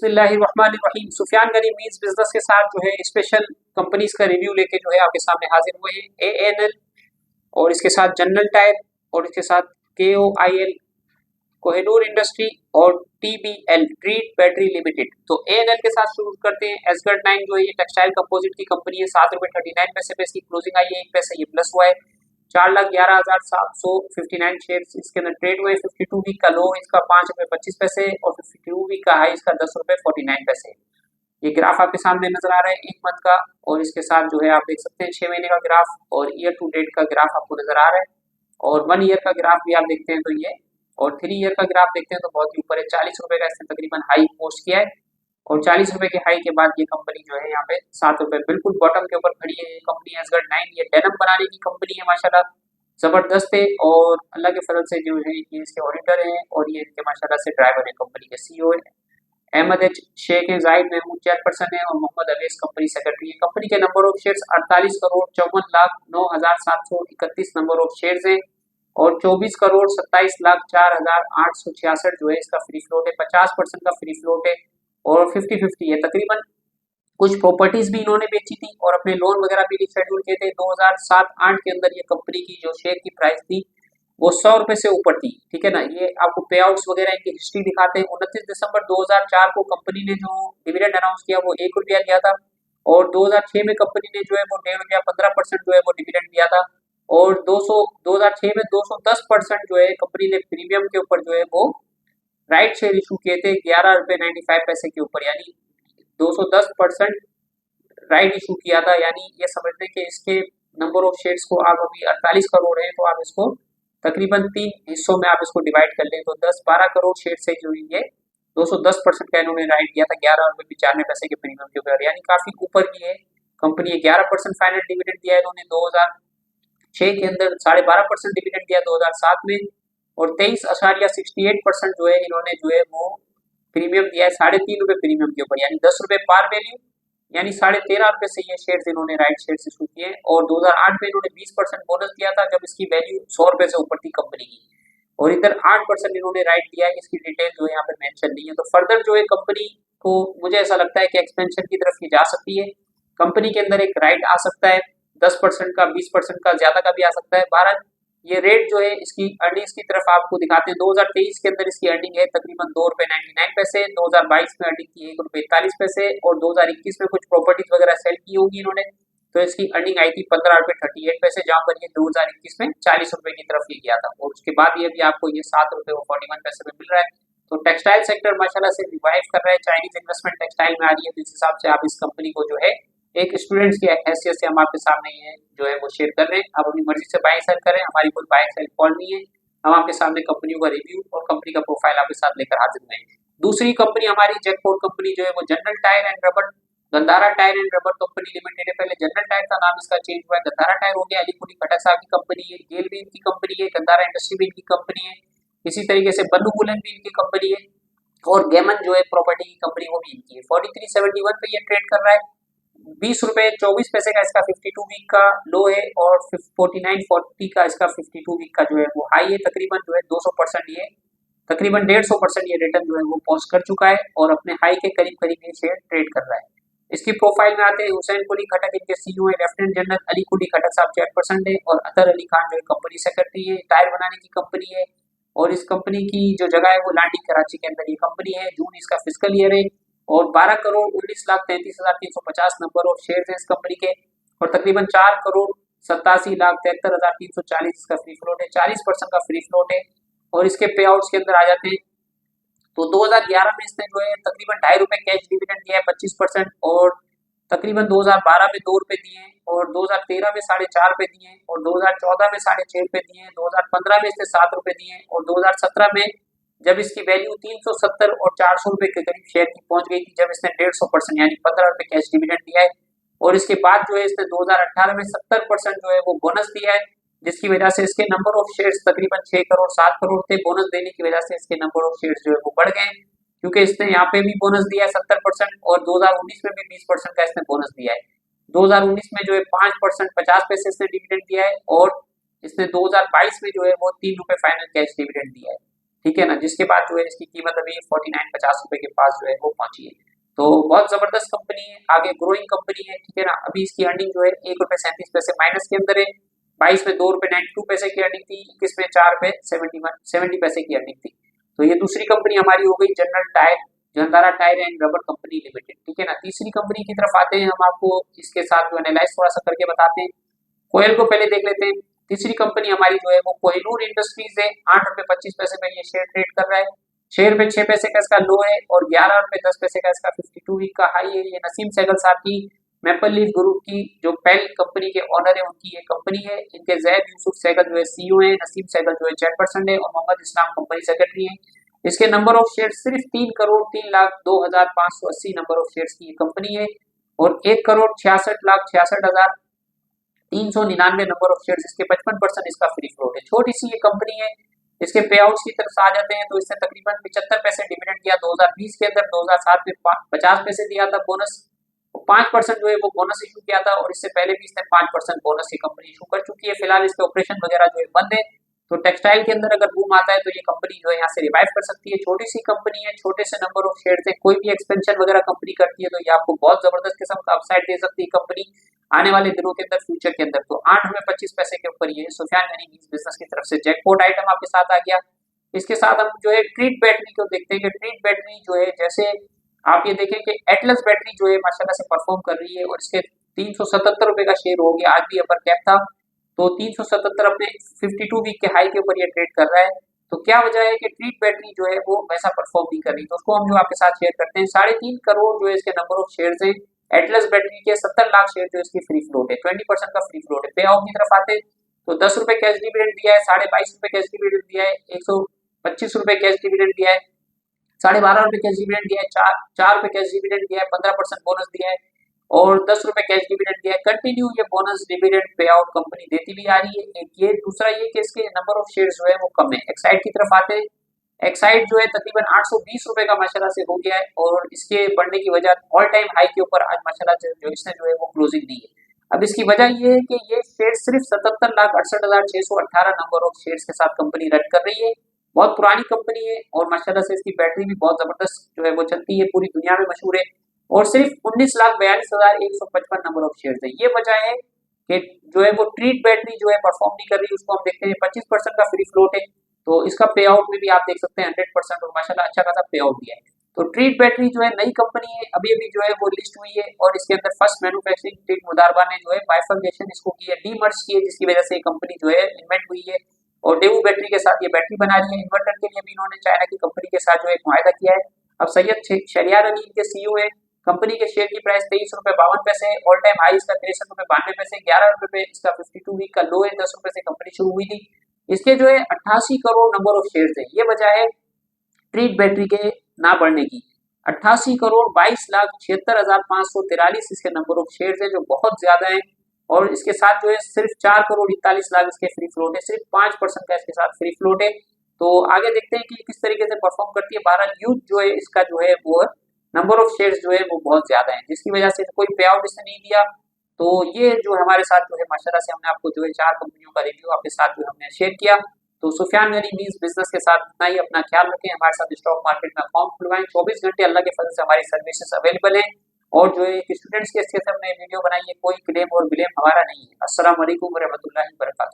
बिस्मिल्लाहिर्रहमानिर्रहीम। Sufiyan Ghani means business के साथ जो है स्पेशल कंपनीज का रिव्यू लेके जो है आपके सामने हाजिर हुए हैं। एएनएल और इसके साथ जनरल टायर और इसके साथ केओआईएल कोहिनूर इंडस्ट्री और टीबीएल ट्रीट बैटरी लिमिटेड। तो एएनएल के साथ शुरू करते हैं। एसगर्ड 9 जो है ये टेक्सटाइल कंपोजिट की कंपनी है। 7.39 रुपए पे इसकी क्लोजिंग आई है। 1 पैसे ये प्लस हुआ है। 4,11,759 शेयर इसके अंदर ट्रेड हुए। 52 वीक का लो इसका 5 रुपए 25 पैसे और 52 वीक का हाई इसका 10 रुपए 49 पैसे। ये ग्राफ आपके सामने नजर आ रहा है 1 मंथ का, और इसके साथ जो है आप देख सकते हैं 6 महीने का ग्राफ और ईयर टू डेट का ग्राफ आपको नजर आ रहा है, और 1 ईयर का ग्राफ भी आप देखते हैं तो ये, और 3 ईयर का ग्राफ देखते हैं तो बहुत ही ऊपर है। 40 रुपए का इसने तकरीबन हाई पोस्ट किया है, और 40 रुपए के हाई के बाद ये कंपनी जो है यहाँ पे 7 रुपए बिल्कुल बॉटम के ऊपर खड़ी है। ये कंपनी एसगर्ड 9 ये डेनिम बनाने की कंपनी है। माशाल्लाह जबरदस्त है, और अल्लाह के फजल से जो है ये इसके ऑडिटर हैं और ये इनके माशाल्लाह से ड्राइवर है। कंपनी के सीईओ है अहमद एच शेख है, जाहिद महमूद चेयरपर्सन है और मोहम्मद अवेस कंपनी सेक्रेटरी है। कंपनी के number of shares 48,54,09,731 number of shares हैं, और 24,27,04,866 जो है इसका फ्री फ्लोट है। 50% का फ्री फ्लोट है और 50-50 है। तकरीबन कुछ प्रॉपर्टीज भी इन्होंने बेची थी और अपने लोन वगैरह भी रिशेड्यूल किए थे। 2007-8 के अंदर ये कंपनी की जो शेयर की प्राइस थी वो 100 रुपए से ऊपर थी, ठीक है ना। ये आपको पे आउट्स वगैरह इनकी हिस्ट्री दिखाते हैं। 29 दिसंबर 2004 को कंपनी ने जो डिविडेंड अनाउंस किया वो 1 रुपया दिया था, और 2006 में कंपनी ने जो है वो 1.5 रुपया 15% जो है वो डिविडेंड दिया था, और 2006 में 210% जो है कंपनी ने प्रीमियम के ऊपर जो है वो राइट शेयर इशू किए थे 11 रुपए 95 पैसे के ऊपर, यानी 210% राइट इशू किया था। यानी ये समझ लें कि इसके नंबर ऑफ शेयर्स को आप अभी 48 करोड़ है, तो आप इसको तकरीबन 3 हिस्सों में आप इसको डिवाइड कर लें तो 10-12 करोड़ शेयर से जो ये 210% का इन्होंने राइट दिया था 11 रुपए 95 पैसे के प्रीमियम के ऊपर, यानी काफी ऊपर की है कंपनी। 11% फाइनल डिविडेंड दिया है इन्होंने 2006 के अंदर, 12.5% डिविडेंड दिया 2007 में, और 23.68% जो है इन्होंने जो है वो प्रीमियम दिया है 3.5 रुपए प्रीमियम के ऊपर, यानी 10 रुपए पार वैल्यू, यानी 13.5 रुपए से ये शेयर्स इन्होंने राइट शेयर्स इशू किए। और 2008 में इन्होंने 20% बोनस दिया था जब इसकी वैल्यू 100 रुपए से ऊपर थी कंपनी की, और इधर 8% इन्होंने राइट दिया है। इसकी डिटेल जो है यहाँ पे मेंशन नहीं है। तो फर्दर जो है कंपनी को मुझे ऐसा लगता है कि एक्सपेंशन की तरफ की जा सकती है। कंपनी के अंदर एक राइट आ सकता है 10% का, 20% का, ज्यादा का भी आ सकता है। 12 ये रेट जो है इसकी अर्निंग्स की तरफ आपको दिखाते हैं। 2023 के अंदर इसकी अर्निंग है तकरीबन 2 रुपए 99 पैसे, 2022 में अर्निंग थी 1 रुपए 41 पैसे, और 2021 में कुछ प्रॉपर्टीज वगैरह सेल की होगी इन्होंने, तो इसकी अर्निंग आई थी 15 रुपए 38 पैसे, जहां पर ये 2021 में 40 रुपए की तरफ ये गया था, और उसके बाद ये भी आपको ये 7 रुपए 41 पैसे में मिल रहा है। तो टेक्सटाइल सेक्टर माशाल्लाह से रिवाइव कर रहा है। चाइनीज इन्वेस्टमेंट टेक्सटाइल में आ रही है, तो इस हिसाब से आप इस कंपनी को जो है एक स्टूडेंट्स की हैसियत से हम आपके सामने ये जो है वो शेयर कर रहे हैं। आप अपनी मर्जी से बाय सेल करें, हमारी कोई बाय सेल कॉल नहीं है। हम आपके सामने कंपनियों का रिव्यू और कंपनी का प्रोफाइल आपके साथ लेकर हाजिर हुए हैं। दूसरी कंपनी हमारी जैकपॉट कंपनी जो है वो general tyre and rubber, Gandhara tyre and rubber company limited है। पहले जनरल टायर का नाम इसका चेंज हुआ है, गंधारा टायर हो गया। अलीपुरी खटक साहब की कंपनी है, गेल भी इनकी कंपनी है, गंधारा इंडस्ट्री भी इनकी कंपनी है, इसी तरीके से बल्लू बुलन भी इनकी कंपनी है, और गेमन जो है प्रॉपर्टी की कंपनी वो भी इनकी है। 4371 पे ये ट्रेड कर रहा है। 20 रुपए 24 पैसे का इसका 52 वीक का लो है, और 49.40 का इसका 52 वीक का जो है वो हाई है। तकरीबन जो है 200% ये तकरीबन 150% ये रिटर्न जो है वो पहुंच कर चुका है, और अपने हाई के करीब करीब ये शेयर ट्रेड कर रहा है। इसकी प्रोफाइल में आते हैं। हुसैन कुली खटक इनके सीईओ है, लेफ्टिनेंट जनरल अली कुली खटक साहब चेयरपर्सन है, और अतर अली खान जो है कंपनी सेक्रेटरी है। टायर बनाने की कंपनी है, और इस कंपनी की जो जगह है वो लांडी कराची के अंदर ये कंपनी है। जून इसका फिजिकल ईयर है, और 12,19,33,350 नंबर ऑफ शेयर्स हैं इस कंपनी के, और तकरीबन 4,87,73,340 इसका फ्री फ्लोट है। 40% का फ्री फ्लोट है, और इसके पे आउट्स के अंदर आ जाते हैं। तो 2011 में इसने जो है तकरीबन 2.5 रुपए कैश डिविडेंड दिया है 25%, और तकरीबन 2012 में 2 रुपए दिए हैं, और 2013 में 4.5 रुपए दिए हैं, और 2014 में 6.5 रुपए दिए हैं, 2015 में इसने 7 रुपए दिए हैं, और 2017 में जब इसकी वैल्यू 370 और 400 रुपए के करीब शेयर की पहुंच गई थी, जब इसने 150% यानी 15 रुपए कैश डिविडेंड दिया है, और इसके बाद जो है इसने 2018 में 70% जो है वो बोनस दिया है, जिसकी वजह से इसके नंबर ऑफ शेयर्स तकरीबन 6 करोड़ 7 करोड़ थे। बोनस देने की वजह से इसके नंबर ऑफ शेयर्स जो है वो बढ़ गए, क्योंकि इसने यहाँ पे भी बोनस दिया है 70%, और 2019 में भी 20% का इसने बोनस दिया है। 2019 में जो है 5% 50 पैसे इसने डिविडेंड दिया है, और इसने 2022 में जो है वो 3 रुपए फाइनल कैश डिविडेंड दिया है। ठीक है ना, जिसके बाद जो है इसकी कीमत अभी 49-50 रुपए के पास जो है वो पहुंची है। तो बहुत जबरदस्त कंपनी है, आगे ग्रोइंग कंपनी है, ठीक है ना। अभी इसकी अर्निंग जो है 1 रुपए 37 पैसे माइनस के अंदर है। 22 में 2 रुपए 92 पैसे की अर्निंग थी, 21 में 4 रुपए 70 पैसे की अर्निंग थी। तो ये दूसरी कंपनी हमारी हो गई जनतारा tyre and rubber company limited, ठीक है ना। तीसरी कंपनी की तरफ आते हैं, हम आपको इसके साथ जो एनालाइज थोड़ा सा करके बताते हैं। कोयल को पहले देख लेते हैं। तीसरी कंपनी हमारी जो है वो कोहिनूर इंडस्ट्रीज है। 8 रुपए 25 पैसे में ये शेयर ट्रेड कर रहा है। शेयर में 6 पैसे का इसका लो है और 11 रुपए 10 पैसे का इसका 52 वीक का हाई है। ये नसीम सहगल साहब की मैपल लीफ ग्रुप की जो पेल कंपनी के ऑनर है उनकी ये कंपनी है। इनके जैद यूसुफ सहगल जो है सीईओ है, नसीम सहगल जो है चेयरपर्सन है और मोहम्मद इस्लाम कंपनी सेक्रेटरी है। इसके नंबर ऑफ शेयर सिर्फ 3,03,02,580 नंबर ऑफ शेयर की कंपनी है और 1,66,66,399 नंबर ऑफ शेयर, इसके 55% इसका फ्री फ्लोट है। छोटी सी ये कंपनी है। इसके पे आउट्स की तरफ आ जाते हैं तो इसने तकरीबन 75 पैसे डिविडेंड दिया 2020 के अंदर। 2007 में 50 पैसे दिया था बोनस, 5% जो है वो बोनस इशू किया था और इससे पहले भी इसने 5% बोनस ये कंपनी इशू कर चुकी है। फिलहाल इसके ऑपरेशन वगैरह जो है बंद है। तो टेक्सटाइल के अंदर अगर बूम आता है तो ये कंपनी जो है यहाँ से रिवाइव कर सकती है। छोटी सी कंपनी है, छोटे से नंबर ऑफ शेयर है, कोई भी एक्सपेंशन वगैरह कंपनी करती है तो ये आपको बहुत जबरदस्त किस्म का अपसाइड दे सकती है कंपनी आने वाले दिनों के अंदर, फ्यूचर के अंदर। तो 8 रुपए 25 पैसे के ऊपर ये सुफियान गनी बिजनेस की तरफ से जैकपॉट आइटम आपके साथ आ गया। इसके साथ हम जो है ट्रीट बैटरी को देखते हैं कि ट्रीट बैटरी जो है, जैसे आप ये देखें कि एटलस बैटरी जो है माशाल्लाह से परफॉर्म कर रही है और इसके 377 रुपए का शेयर हो गया। आज भी अपर कैप था तो 377 अपने 52 वीक के हाई के ऊपर ये ट्रेड कर रहा है। तो क्या वजह है कि ट्रीट बैटरी जो है वो वैसा परफॉर्म नहीं कर रही, तो उसको हम जो आपके साथ शेयर करते हैं। 3.5 करोड़ जो है इसके नंबर ऑफ शेयर है। एटलस बैटरी के 70 लाख शेयर जो इसकी फ्री फ्लोट है, 20% का फ्री फ्लोट है। पे आउट की तरफ आते हैं तो 10 रुपए कैश डिविडेंड दिया है, 22.5 रुपए कैश डिविडेंड दिया है, 125 रुपए कैश डिविडेंड दिया है, 12.5 रुपए कैश डिविडेंड दिया है, 4 रुपए कैश डिविडेंड दिया है, 15% बोनस दिया है और 10 रुपए कैश डिविडेंड दिया है। कंटिन्यू ये bonus dividend pay out company देती भी आ रही है। एक ये, दूसरा ये कि इसके नंबर ऑफ शेयर जो है वो कम है। एक्साइड की तरफ आते हैं। एक्साइड जो है तकरीबन 820 रुपए का माशाल्लाह से हो गया है और इसके बढ़ने की वजह ऑल टाइम हाई के ऊपर आज माशाल्लाह जो इसने जो है वो क्लोजिंग दी है। अब इसकी वजह ये है कि ये शेयर सिर्फ 77,68,618 नंबर ऑफ शेयर्स के साथ कंपनी रन कर रही है। बहुत पुरानी कंपनी है और माशाल्लाह से इसकी बैटरी भी बहुत जबरदस्त जो है वो चलती है, पूरी दुनिया में मशहूर है और सिर्फ 19,42,155 नंबर ऑफ शेयर है। ये वजह है कि जो है वो ट्रीट बैटरी जो है परफॉर्म नहीं कर रही। उसको हम देखते हैं 25% का फ्री फ्लोट है तो इसका पे आउट में भी आप देख सकते हैं 100% और माशाल्लाह अच्छा खासा पे आउट दिया है। तो ट्रीट बैटरी जो है नई कंपनी है, अभी अभी जो है वो लिस्ट हुई है और इसके अंदर फर्स्ट मैन्युफैक्चरिंग ट्रीट मुदारबा ने जो है बाइफर्गेशन इसको की है, डीमर्ज की है, जिसकी वजह से ये कंपनी जो है इन्वेंट हुई है और डेवू बैटरी के साथ ये बैटरी बना रही है। इन्वर्टर के लिए भी इन्होंने चाइना की कंपनी के साथ जो है एक मुआहदा किया है। अब सैयद शरियार अली इनके सीईओ है। कंपनी के शेयर की प्राइस 23 रुपए 52 पैसे है, ऑल टाइम हाई इसका 63 रुपए 92 पैसे, 11 रुपए इसका 52 वीक का लो है, 10 रुपए से कंपनी शुरू हुई थी। इसके जो है 88 करोड़ नंबर ऑफ शेयर है। ये वजह है ट्रीट बैटरी के ना बढ़ने की। 88 करोड़ 22,76,543 इसके नंबर ऑफ शेयर है जो बहुत ज्यादा है और इसके साथ जो है सिर्फ 4 करोड़ 41 लाख इसके फ्री फ्लोट है, सिर्फ 5% का इसके साथ फ्री फ्लोट है। तो आगे देखते हैं कि किस तरीके से परफॉर्म करती है। बहरहाल यूथ जो है इसका जो है वो नंबर ऑफ शेयर्स जो है वो बहुत ज्यादा है, जिसकी वजह से कोई पे आउट इसने नहीं दिया। तो ये जो हमारे साथ जो है माशाल्लाह से हमने आपको जो है 4 कंपनियों का रिव्यू आपके साथ जो हमने शेयर किया। तो सुफियान गनी मींस बिजनेस के साथ इतना ही। अपना ख्याल रखें, हमारे साथ स्टॉक मार्केट में अकाउंट खुलवाएं। 24 घंटे अल्लाह के फजल से हमारी सर्विसेज अवेलेबल है और जो है स्टूडेंट्स के हमने वीडियो बनाई है, कोई क्लेम और ब्लेम हमारा नहीं है। अस्सलाम वालेकुम व रहमतुल्लाहि व बरकातुहू।